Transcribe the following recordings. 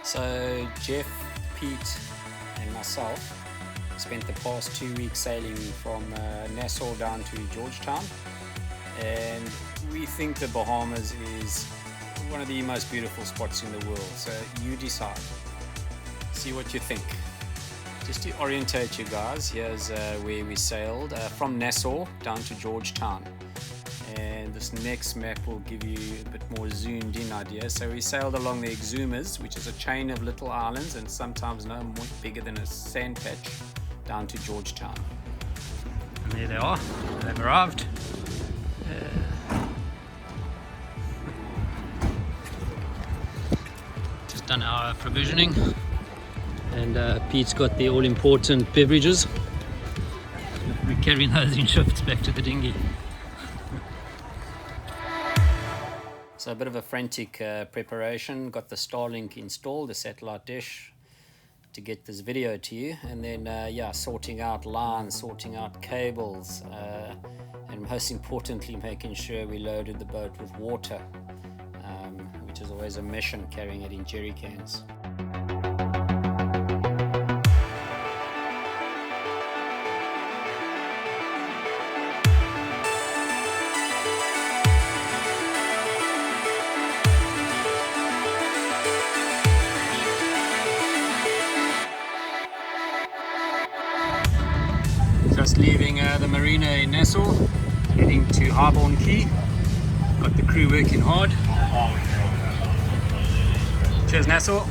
So Geoff, Pete and myself spent the past 2 weeks sailing from Nassau down to Georgetown, and we think the Bahamas is one of the most beautiful spots in the world. So you decide, see what you think. Just to orientate you guys, here's where we sailed from Nassau down to Georgetown, and this next map will give you a bit more zoomed in idea. So we sailed along the Exumas, which is a chain of little islands and sometimes no more bigger than a sand patch, down to Georgetown. And there they are, they've arrived. Just done our provisioning, and Pete's got the all-important beverages. We're carrying those in shifts back to the dinghy. So a bit of a frantic preparation. Got the Starlink installed, the satellite dish, to get this video to you, and then sorting out lines, sorting out cables, and most importantly making sure we loaded the boat with water, which is always a mission, carrying it in jerry cans. Just leaving the marina in Nassau, heading to Thunderball Key. Got the crew working hard. Cheers, Nassau.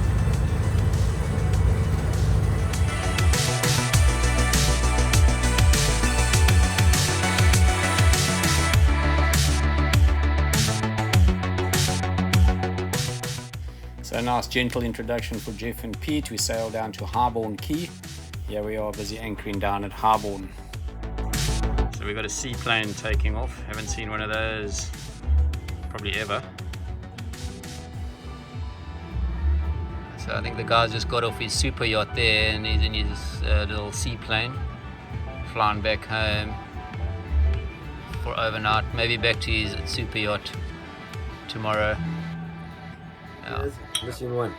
So a nice gentle introduction for Geoff and Pete. We sailed down to Thunderball Key. Here we are busy anchoring down at Thunderball. So we've got a seaplane taking off. Haven't seen one of those probably ever. So I think the guy's just got off his super yacht there and he's in his little seaplane, flying back home for overnight, maybe back to his super yacht tomorrow. Yeah. Missing one.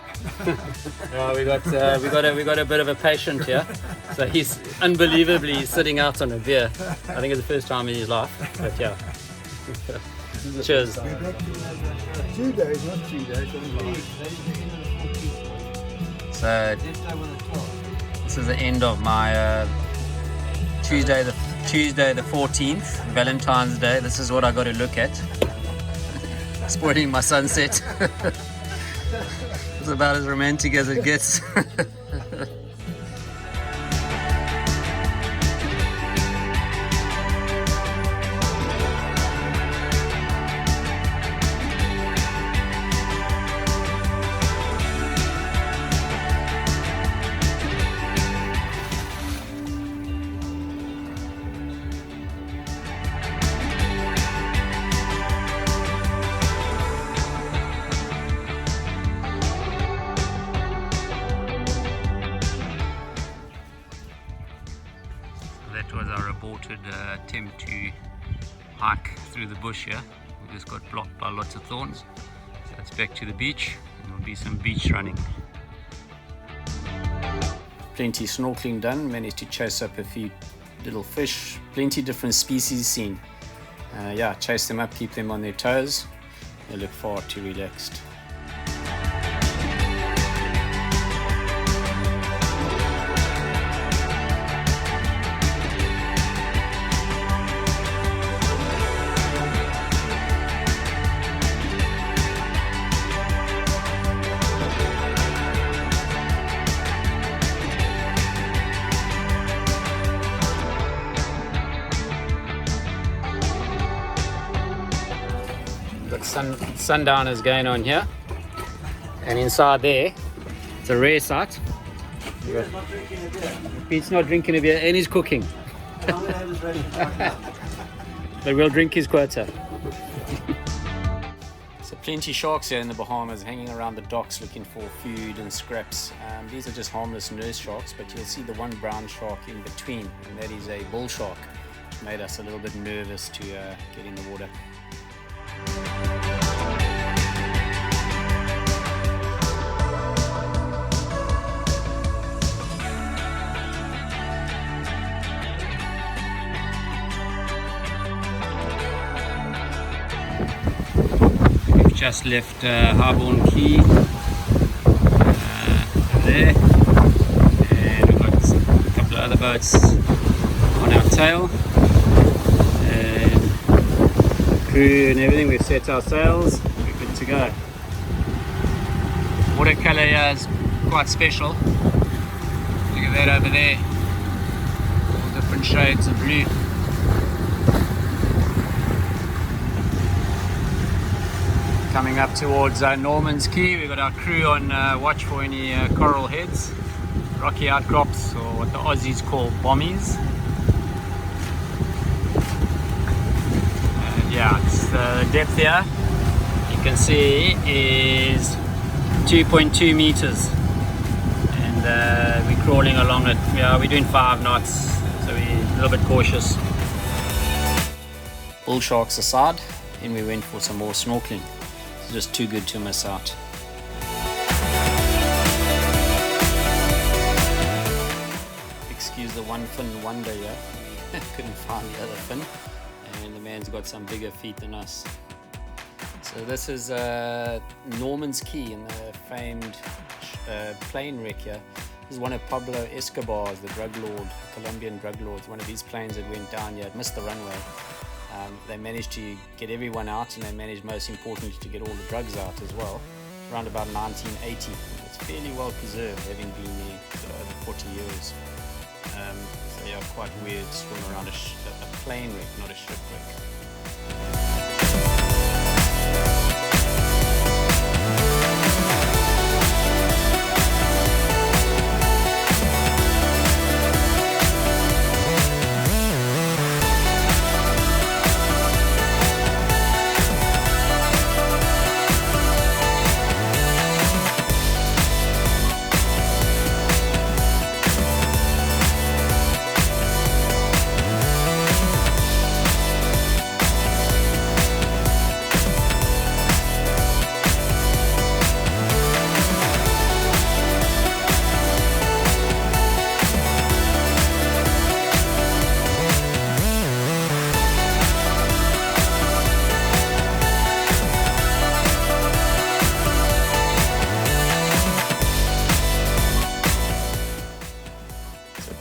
Oh, we got a bit of a patient here. So he's unbelievably sitting out on a beer. I think it's the first time in his life. But yeah. Cheers. 2 days, not 3 days. So this is the end of my Tuesday the 14th, Valentine's Day. This is what I got to look at. Spoiling my sunset. It's about as romantic as it gets. That was our aborted attempt to hike through the bush here. We just got blocked by lots of thorns. So it's back to the beach, and there'll be some beach running. Plenty snorkeling done, managed to chase up a few little fish, plenty different species seen. Chase them up, keep them on their toes. They look far too relaxed. Sundown is going on here, and inside there it's a rare sight. Pete's not drinking a beer and he's cooking. But we'll drink his quota. So plenty sharks here in the Bahamas, hanging around the docks looking for food and scraps. These are just harmless nurse sharks, but you'll see the one brown shark in between, and that is a bull shark, which made us a little bit nervous to get in the water. just left Harbourne Key there, and we've got a couple of other boats on our tail, and crew and everything. We've set our sails, we're good to go. Watercolour here is quite special. Look at that over there, all different shades of blue. Coming up towards Norman's Key, we've got our crew on watch for any coral heads, rocky outcrops, or what the Aussies call bommies. Yeah, it's the depth here, you can see, is 2.2 meters, and we're crawling along it. Yeah, we're doing 5 knots, so we're a little bit cautious. Bull sharks aside, and we went for some more snorkeling. Just too good to miss out. Excuse the one fin wonder here. Couldn't find the other fin, and the man's got some bigger feet than us. So this is Norman's Key in the famed plane wreck here. This is one of Pablo Escobar's, the drug lord, Colombian drug lords. One of his planes that went down here, it missed the runway. They managed to get everyone out, and they managed, most importantly, to get all the drugs out as well, around about 1980. It's fairly well preserved, having been there for over 40 years. So yeah, quite weird to swim around a plane wreck, not a shipwreck.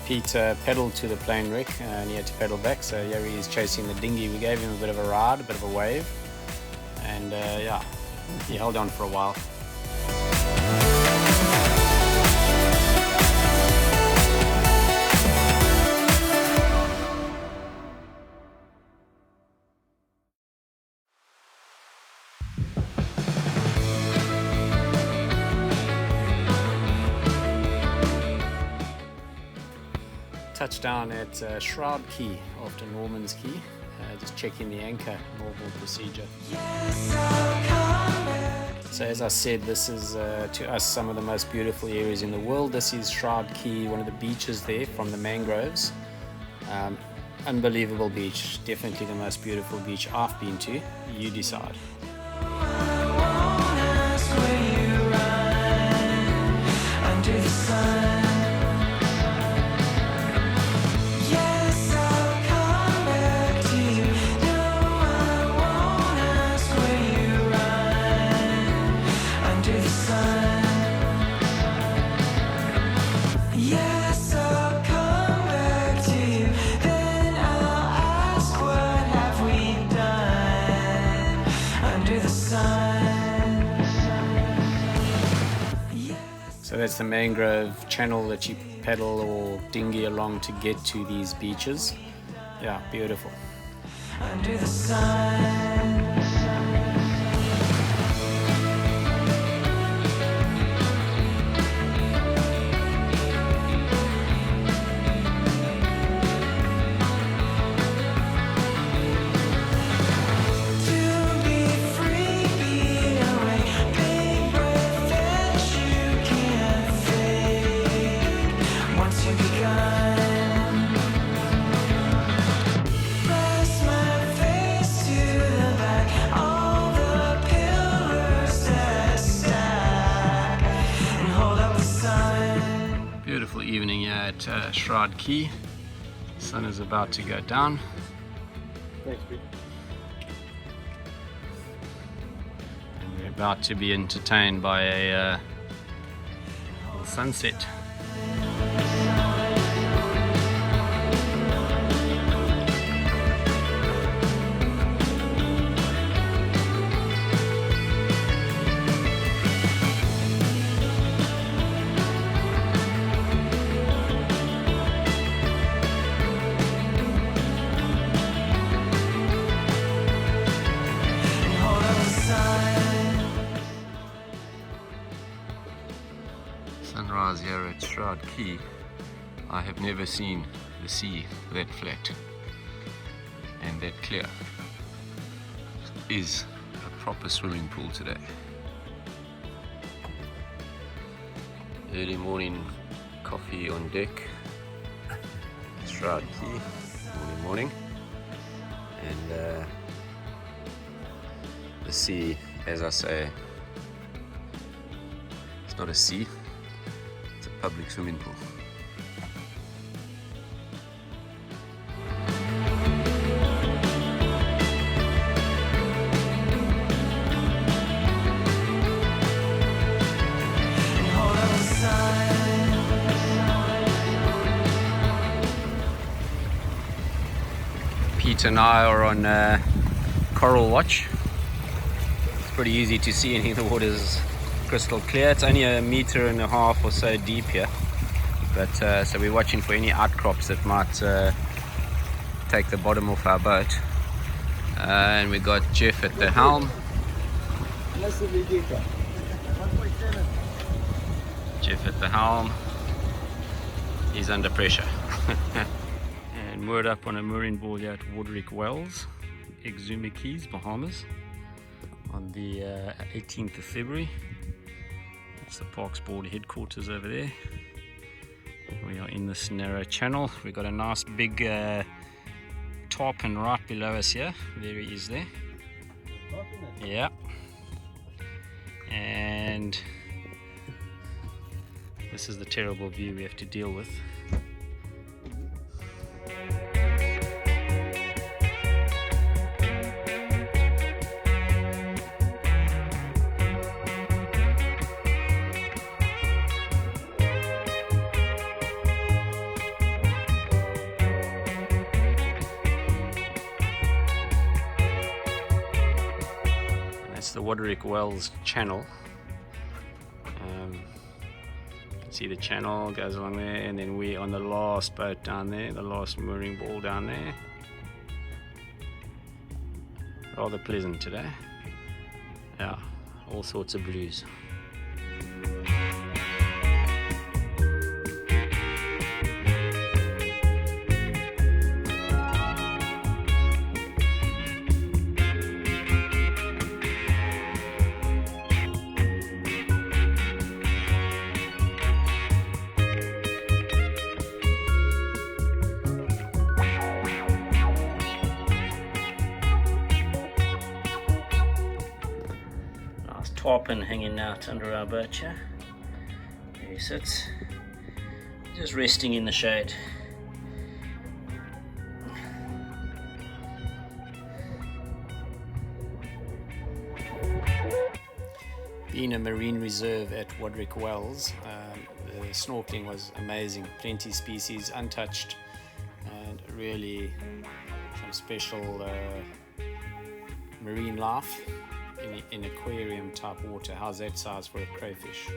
Pete pedalled to the plane wreck and he had to pedal back, so here he is chasing the dinghy. We gave him a bit of a ride, a bit of a wave, and yeah, he held on for a while. Touchdown at Shroud Key after Norman's Key, just checking the anchor, normal procedure. So as I said, this is to us some of the most beautiful areas in the world. This is Shroud Key, one of the beaches there from the mangroves. Unbelievable beach, definitely the most beautiful beach I've been to. You decide. So that's the mangrove channel that you paddle or dinghy along to get to these beaches. Yeah, beautiful. Under the sun. Beautiful evening here at Shroud Key. The sun is about to go down. Thanks, Pete. And about to be entertained by a sunset. Sunrise here at Shroud Key. I have never seen the sea that flat and that clear. It is a proper swimming pool today. Early morning coffee on deck. Shroud Key, morning. And the sea, as I say, it's not a sea. Public swimming pool. Pete and I are on coral watch. It's pretty easy to see in here, the water's crystal clear. It's only 1.5 meters or so deep here, but so we're watching for any outcrops that might take the bottom off our boat. And we got Geoff at the helm. Geoff at the helm. He's under pressure. And moored up on a mooring board here at Roderick Wells, Exumas Keys, Bahamas, on the 18th of February. That's the Parks Board headquarters over there. We are in this narrow channel. We've got a nice big tarpon right below us here. There he is there. Yeah. And this is the terrible view we have to deal with. The Roderick Wells channel. You can see the channel goes along there, and then we're on the last boat down there, the last mooring ball down there. Rather pleasant today. Yeah, all sorts of blues. Tarpon hanging out under our boat here. There he sits, just resting in the shade. Being a marine reserve at Roderick Wells, the snorkeling was amazing. Plenty species, untouched, and really some special marine life in aquarium type water. How's that size for a crayfish?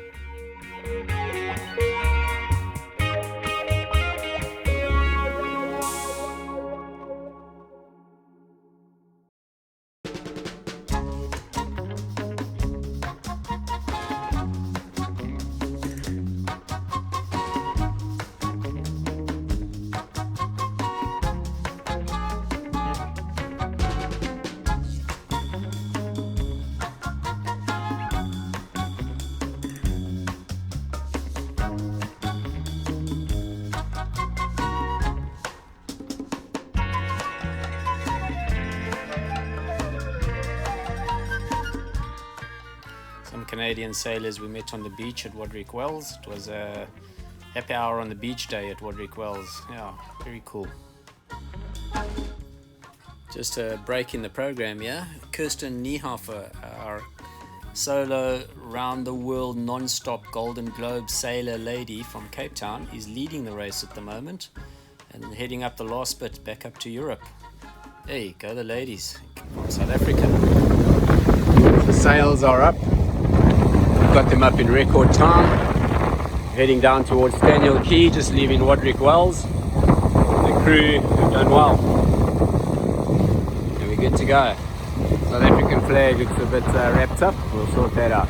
Canadian sailors we met on the beach at Roderick Wells. It was a happy hour on the beach day at Roderick Wells. Yeah, very cool. Just a break in the program, yeah. Kirsten Niehofer, our Solo round the world non-stop Golden Globe sailor lady from Cape Town is leading the race at the moment and heading up the last bit back up to Europe. Hey, go the ladies from South Africa. The sails are up. We've got them up in record time. Heading down towards Staniel Key, just leaving Roderick Wells. The crew have done well. And we're good to go. South African flag looks a bit wrapped up. We'll sort that out.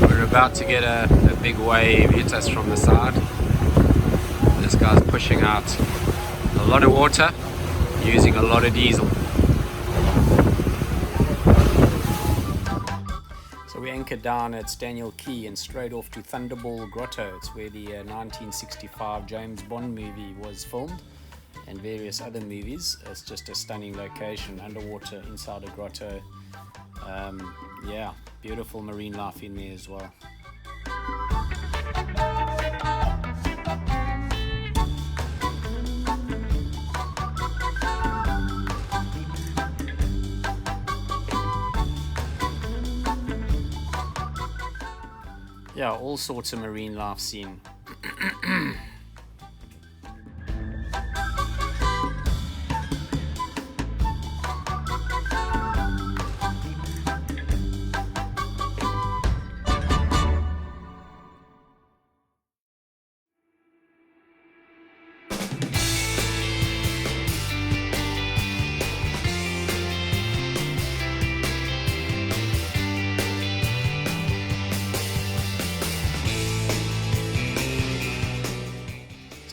We're about to get a big wave hit us from the side. This guy's pushing out a lot of water, using a lot of diesel. So we anchored down at Staniel Key and straight off to Thunderball Grotto. It's where the 1965 James Bond movie was filmed, and various other movies. It's just a stunning location, underwater inside a grotto. Yeah, beautiful marine life in there as well. Yeah, all sorts of marine life seen.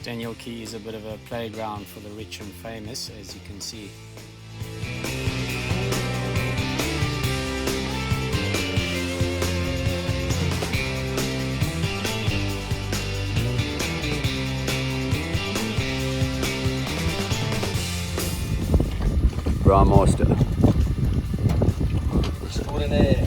Staniel Key is a bit of a playground for the rich and famous, as you can see. Brown Master. Extraordinaire.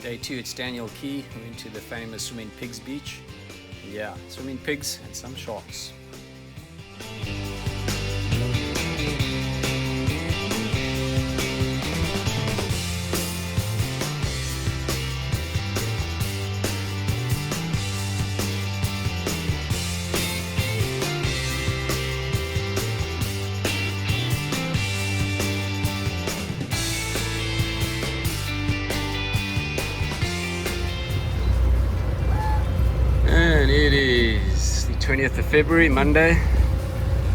Day 2 at Staniel Key. We went to the famous Swimming Pigs beach. And yeah, swimming pigs and some sharks. And it is the 20th of February, Monday,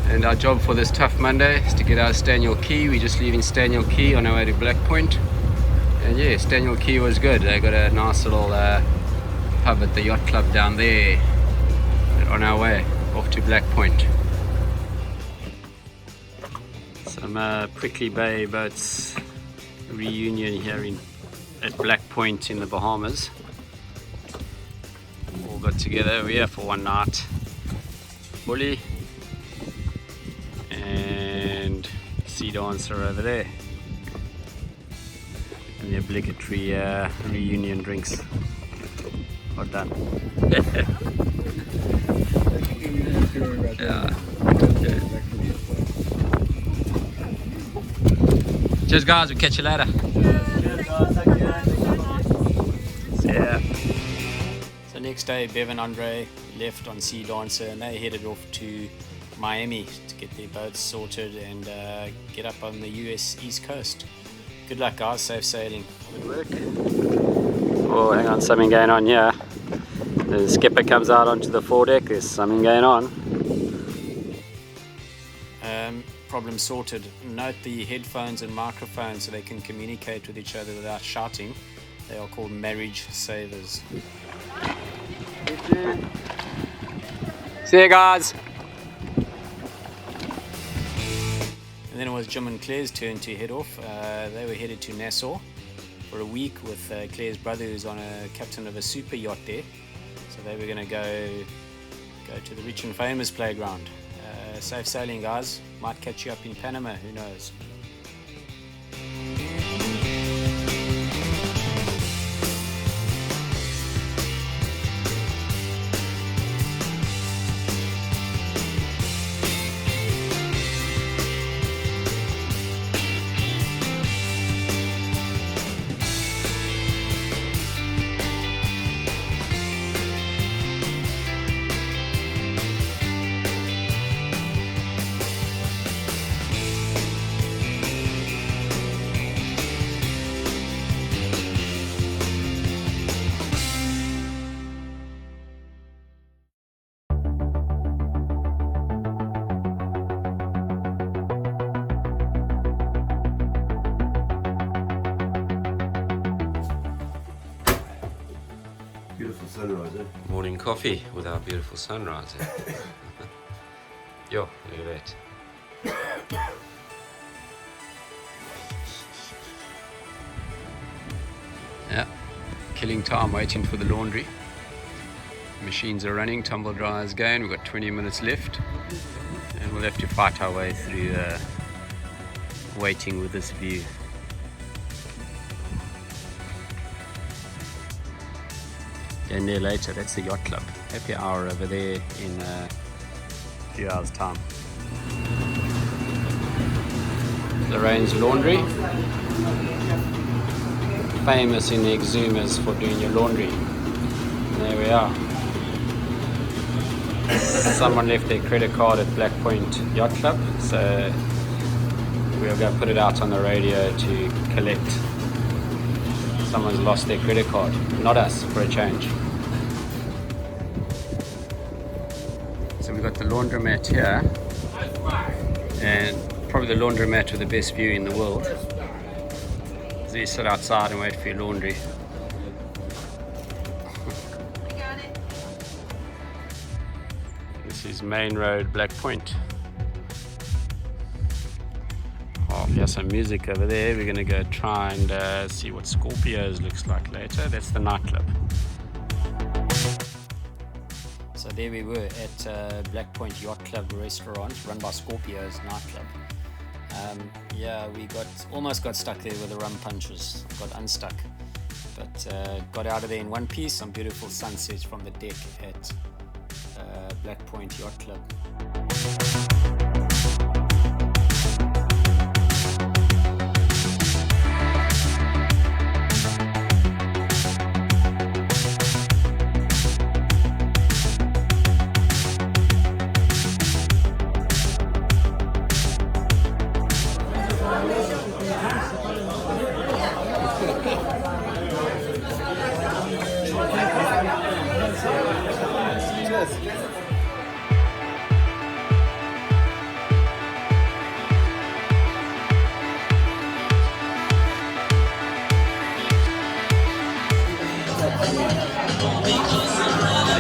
and our job for this tough Monday is to get out of Staniel Key. We're just leaving Staniel Key on our way to Black Point, and yeah, Staniel Key was good. They got a nice little pub at the yacht club down there on our way off to Black Point. Some Prickly Bay boats reunion here at Black Point in the Bahamas. All got together over here for one night. Bully and Sea Dancer over there, and the obligatory reunion drinks are done. Yeah. Cheers guys, we'll catch you later. next day, Bev and Andre left on Sea Dancer and they headed off to Miami to get their boats sorted and get up on the US East Coast. Good luck, guys. Safe sailing. Good work. Oh, hang on, something going on here. The skipper comes out onto the foredeck. There's something going on. Problem sorted. Note the headphones and microphones so they can communicate with each other without shouting. They are called marriage savers. See you guys. And then it was Jim and Claire's turn to head off. They were headed to Nassau for a week with Claire's brother, who's on a captain of a super yacht there. So they were going to go to the rich and famous playground. Safe sailing, guys. Might catch you up in Panama, who knows. Beautiful sunrise, eh? Morning coffee with our beautiful sunrise. Yo, look at that. Yeah, killing time waiting for the laundry. Machines are running, tumble dryers going. We've got 20 minutes left and we'll have to fight our way through waiting with this view. And there later, that's the yacht club. Happy hour over there in a few hours time. Lorraine's Laundry. Famous in the Exumas for doing your laundry. And there we are. Someone left their credit card at Black Point Yacht Club, so we'll go put it out on the radio to collect. Someone's lost their credit card. Not us, for a change. So we've got the laundromat here, and probably the laundromat with the best view in the world. So you sit outside and wait for your laundry. This is Main Road, Black Point. Oh, here's some music over there. We're going to go try and see what Scorpios looks like later. That's the nightclub. So there we were at Black Point Yacht Club restaurant run by Scorpios nightclub. Yeah, we almost got stuck there with the rum punches. Got unstuck, but got out of there in one piece. Some beautiful sunsets from the deck at Black Point Yacht Club.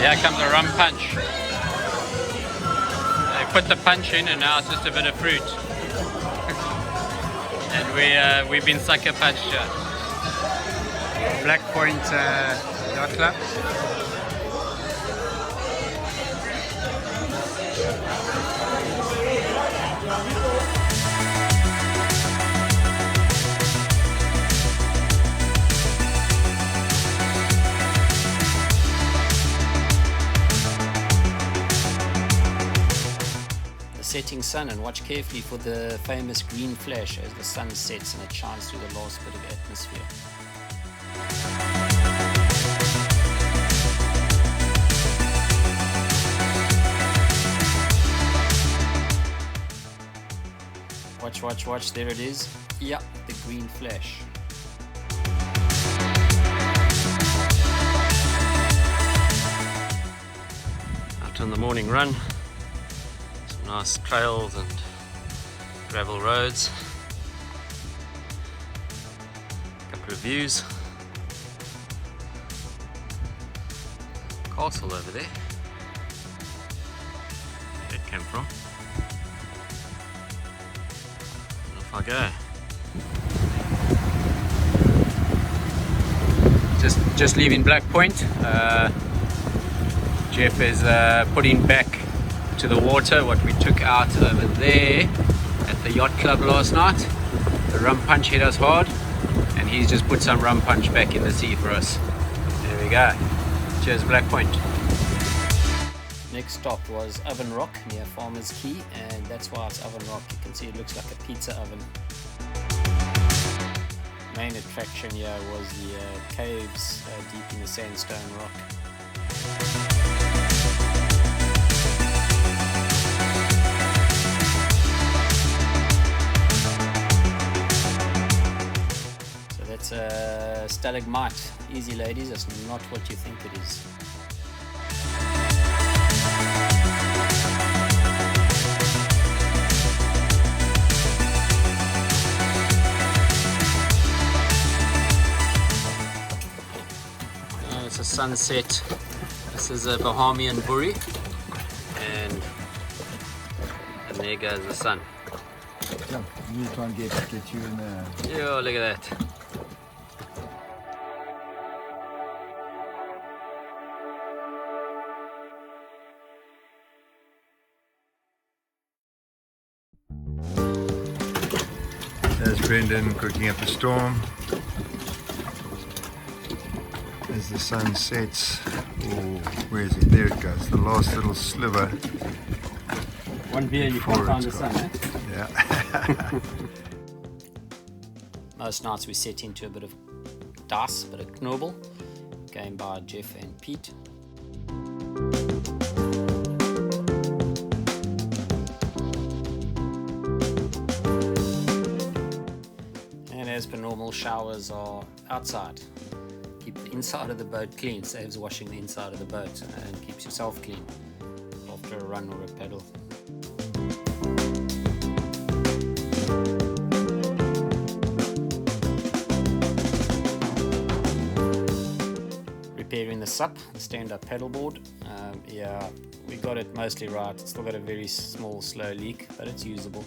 Here comes a rum punch. They put the punch in and now it's just a bit of fruit. And we've been sucker punched here. Black Point Yacht Club. Setting sun, and watch carefully for the famous green flash as the sun sets and it shines through the last bit of atmosphere. Watch, there it is. Yeah, the green flash. Out on the morning run. Some nice trails and gravel roads. A couple of views. Castle over there. Where it came from. Off I go. Just leaving Black Point. Geoff is putting back to the water what we took out over there at the yacht club last night. The rum punch hit us hard, and he's just put some rum punch back in the sea for us. There we go. Cheers, Black Point. Next stop was Oven Rock near Farmers Key, and that's why it's Oven Rock. You can see it looks like a pizza oven. Main attraction here was the caves deep in the sandstone rock. So that's a stalagmite. Easy ladies, that's not what you think it is. It's a sunset. This is a Bahamian burry, and there goes the sun. Yeah, you try and get you in there. Yeah, look at that. There's Brandon cooking up a storm. As the sun sets, oh, where is it? There it goes, the last little sliver. One beer, you can't find the sun, eh? Yeah. Most nights we set into a bit of dice, a bit of knobbel, game by Geoff and Pete. And as per normal, showers are outside. Keep the inside of the boat clean, saves washing the inside of the boat, and keeps yourself clean after a run or a paddle. Repairing the SUP, the stand-up paddleboard. Yeah, we got it mostly right. It's still got a very small, slow leak, but it's usable.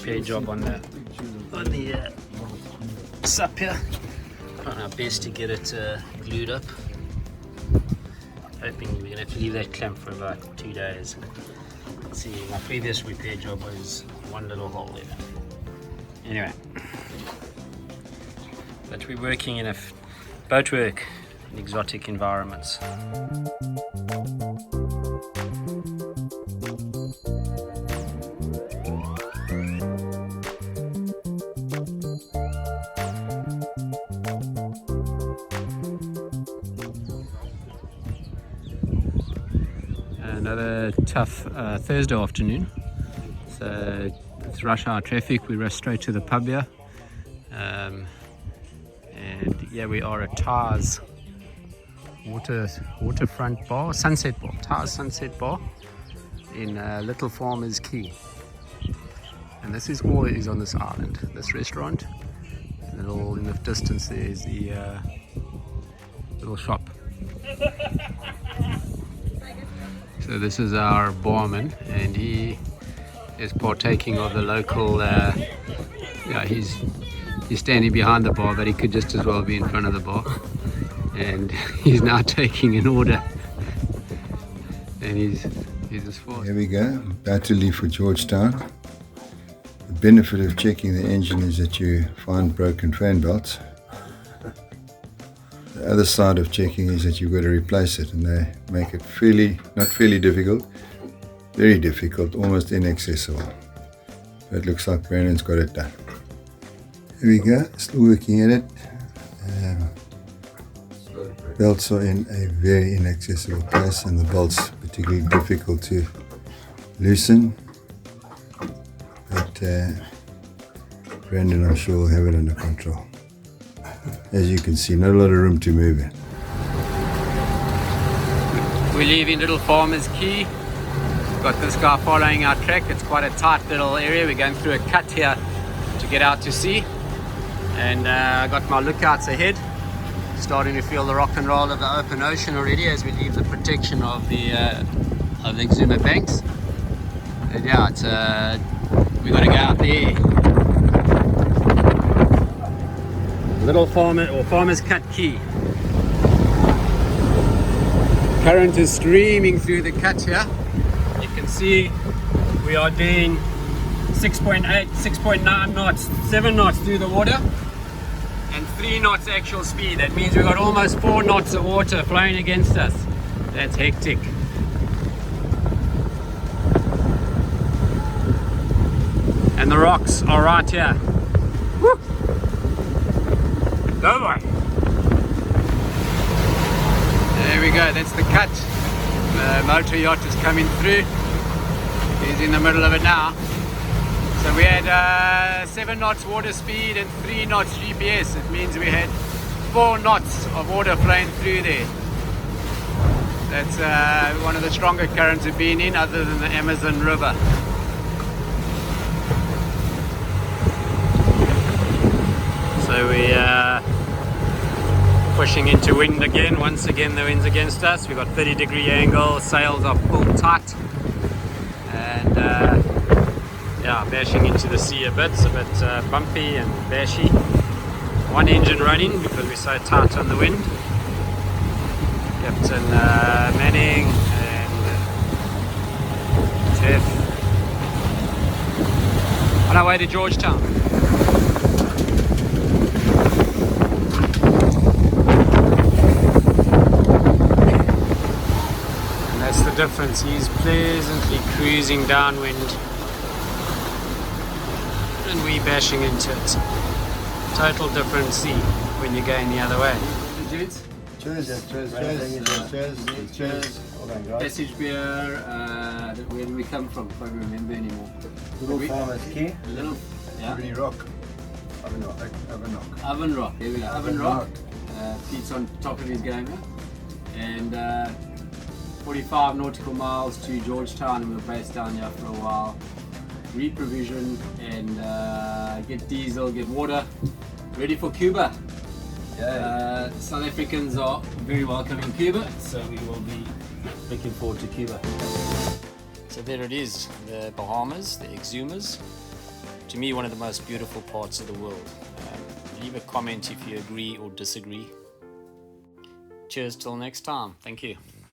Repair job on the SUP here. Trying our best to get it glued up. Hoping we're gonna have to leave that clamp for about 2 days. Let's see, my previous repair job was one little hole there. Anyway, but we're working in boat work in exotic environments. Another tough Thursday afternoon. So it's rush hour traffic. We rush straight to the pub here. And yeah, we are at Tars waterfront bar, Sunset Bar, Tars Sunset Bar in Little Farmers Key. And this is all it is on this island, this restaurant. And all in the distance there is the little shop. So this is our barman, and he is partaking of the local, yeah, he's standing behind the bar, but he could just as well be in front of the bar. And he's now taking an order. And he's as far. Here we go, about to leave for Georgetown. The benefit of checking the engine is that you find broken fan belts. The other side of checking is that you've got to replace it, and they make it not fairly difficult, very difficult, almost inaccessible. But it looks like Brandon's got it done. Here we go, still working at it. belts are in a very inaccessible place, and the bolts particularly difficult to loosen. But Brandon, I'm sure, will have it under control. As you can see, not a lot of room to move in. We're leaving Little Farmer's Key. Got this guy following our trek. It's quite a tight little area. We're going through a cut here to get out to sea. And I got my lookouts ahead. Starting to feel the rock and roll of the open ocean already as we leave the protection of the Exuma banks. And yeah, it's we got to go out there. Little Farmer or Farmer's Cut Key. Current is streaming through the cut here. You can see we are doing 6.8, 6.9 knots, 7 knots through the water, and 3 knots actual speed. That means we've got almost 4 knots of water flowing against us. That's hectic. And the rocks are right here. Woo! Go boy! There we go, that's the cut. The motor yacht is coming through. He's in the middle of it now. So we had 7 knots water speed and 3 knots GPS. It means we had 4 knots of water flowing through there. That's one of the stronger currents we've been in, other than the Amazon River. So we pushing into wind again. Once again the wind's against us. We've got 30-degree angle, sails are pulled tight, and yeah, bashing into the sea a bit. It's a bit bumpy and bashy. One engine running because we're so tight on the wind. Captain Manning and Geoff on our way to Georgetown. The difference, he's pleasantly cruising downwind and we bashing into it. Total different sea when you're going the other way. Cheers, cheers, cheers, cheers. Passage beer, where do we come from? I can't remember anymore. Little Farmer's Key. Little, yeah. Oven Rock. Oven Rock, there we go. Oven Rock. Pete's on top of his gamer. And 45 nautical miles to Georgetown, and we were based down here for a while. Reprovision and get diesel, get water, ready for Cuba. South Africans are very welcome in Cuba, so we will be looking forward to Cuba. So there it is, the Bahamas, the Exumas. To me, one of the most beautiful parts of the world. Leave a comment if you agree or disagree. Cheers till next time. Thank you.